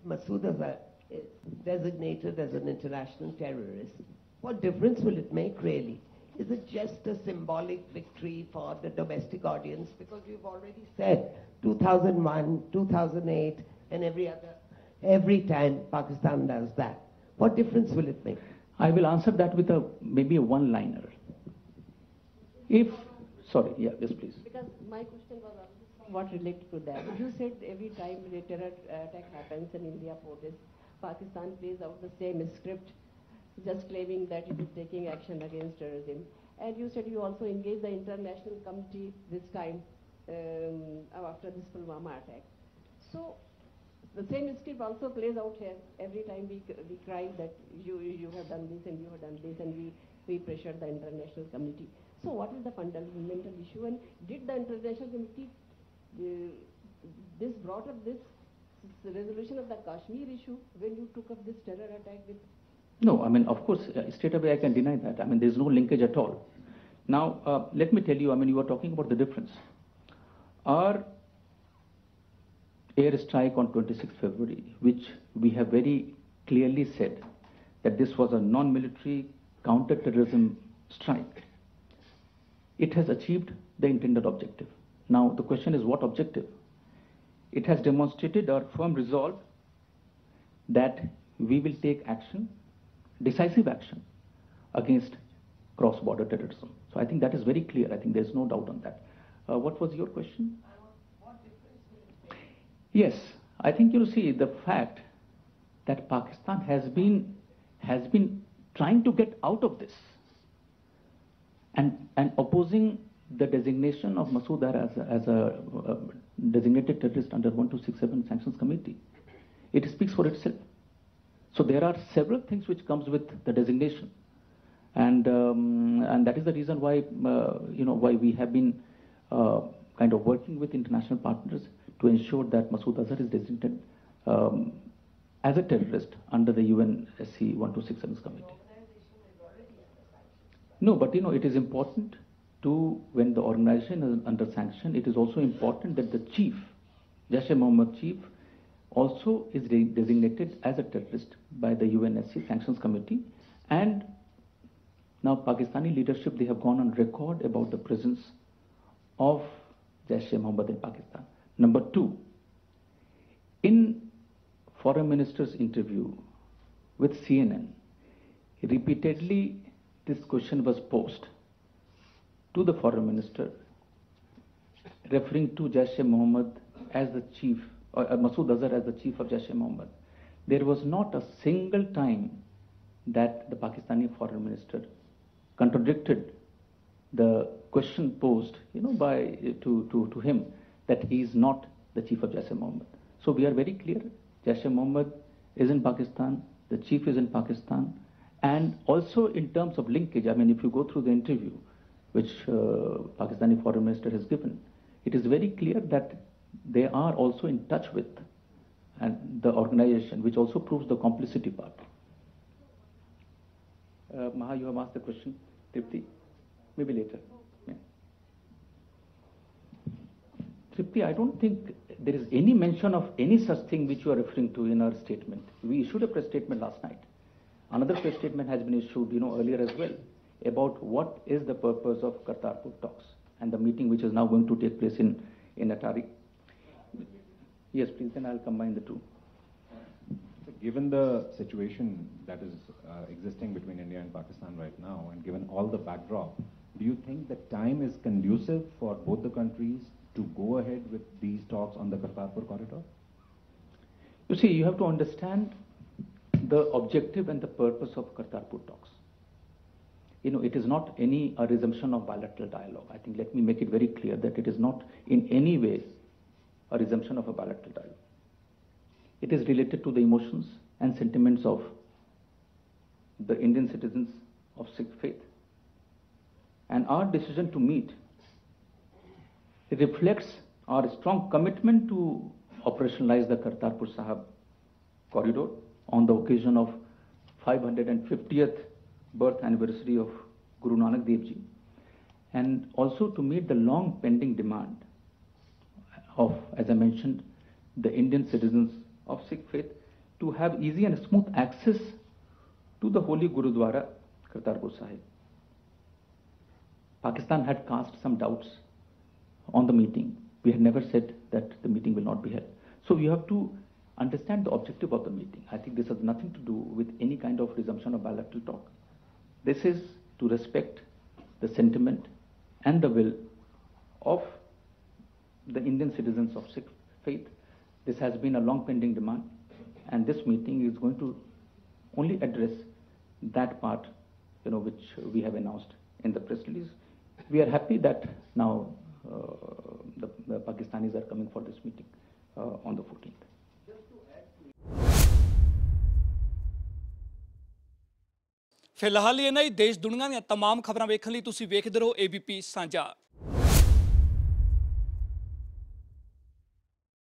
Masood Azhar is designated as an international terrorist, what difference will it make really? Is it just a symbolic victory for the domestic audience? Because you've already said 2001, 2008, and every time Pakistan does that. What difference will it make? I will answer that with maybe a one-liner. Sorry, yeah, yes, please. Because my question was what related to that. You said every time a terror attack happens in India for this, Pakistan plays out the same script, just claiming that it is taking action against terrorism. And you said you also engaged the international committee this time after this Pulwama attack. So the same script also plays out here. Every time we cry that you have done this and you have done this, and we pressure the international committee. So what is the fundamental issue, and did the international committee this brought up this resolution of the Kashmir issue when you took up this terror attack with? No, I mean, of course, straight away I can deny that. I mean, there's no linkage at all. Now, let me tell you, I mean, you were talking about the difference. Our air strike on 26th February, which we have very clearly said that this was a non-military counter-terrorism strike, it has achieved the intended objective. Now, the question is what objective? It has demonstrated our firm resolve that we will take action, decisive action, against cross-border terrorism. So I think that is very clear. I think there's no doubt on that. What was your question? Yes, I think you see the fact that Pakistan has been trying to get out of this and opposing the designation of Masood Azhar as a designated terrorist under 1267 Sanctions Committee. It speaks for itself. So there are several things which comes with the designation, and that is the reason why why we have been kind of working with international partners to ensure that Masood Azhar is designated as a terrorist under the UNSC 1267 committee. No, but it is important to, when the organization is under sanction, it is also important that the chief, Jaish-e-Mohammed chief, also is designated as a terrorist by the UNSC Sanctions Committee. And now Pakistani leadership, they have gone on record about the presence of Jaish-e-Mohammed in Pakistan. Number two, in Foreign Minister's interview with CNN, repeatedly this question was posed to the Foreign Minister, referring to Jaish-e-Mohammed as the chief, or Masood Azhar as the chief of Jaish-e-Mohammed. There was not a single time that the Pakistani Foreign Minister contradicted the question posed, to him that he is not the chief of Jaish-e-Mohammed. So we are very clear. Jaish-e-Mohammed is in Pakistan. The chief is in Pakistan. And also in terms of linkage, I mean, if you go through the interview which Pakistani Foreign Minister has given, it is very clear that they are also in touch with and the organization, which also proves the complicity part. Maha, you have asked the question. Tripti, maybe later. Yeah. Tripti, I don't think there is any mention of any such thing which you are referring to in our statement. We issued a press statement last night. Another press statement has been issued, earlier as well, about what is the purpose of Kartarpur talks and the meeting which is now going to take place in Atari. Yes, please, then I'll combine the two. So given the situation that is existing between India and Pakistan right now, and given all the backdrop, do you think that time is conducive for both the countries to go ahead with these talks on the Kartarpur corridor? You see, you have to understand the objective and the purpose of Kartarpur talks. It is not a resumption of bilateral dialogue. I think let me make it very clear that it is not in any way a resumption of a bilateral dialogue. It is related to the emotions and sentiments of the Indian citizens of Sikh faith. And our decision to meet, it reflects our strong commitment to operationalize the Kartarpur Sahib corridor on the occasion of 550th birth anniversary of Guru Nanak Dev Ji, and also to meet the long pending demand of, as I mentioned, the Indian citizens of Sikh faith, to have easy and smooth access to the holy Gurudwara Kartarpur Sahib. Pakistan had cast some doubts on the meeting. We had never said that the meeting will not be held. So you have to understand the objective of the meeting. I think this has nothing to do with any kind of resumption of bilateral talk. This is to respect the sentiment and the will of the Indian citizens of Sikh faith. This has been a long pending demand, and this meeting is going to only address that part, which we have announced in the press release. We are happy that now the Pakistanis are coming for this meeting on the 14th. ਫਿਲਹਾਲ ਇਹਨਾਂ ਹੀ ਦੇਸ਼ ਦੁਨੀਆ ਦੀਆਂ तमाम ਖਬਰਾਂ ਵੇਖਣ ਲਈ ਤੁਸੀਂ ਵੇਖਦੇ ਰਹੋ ABP ਸਾਂਝਾ।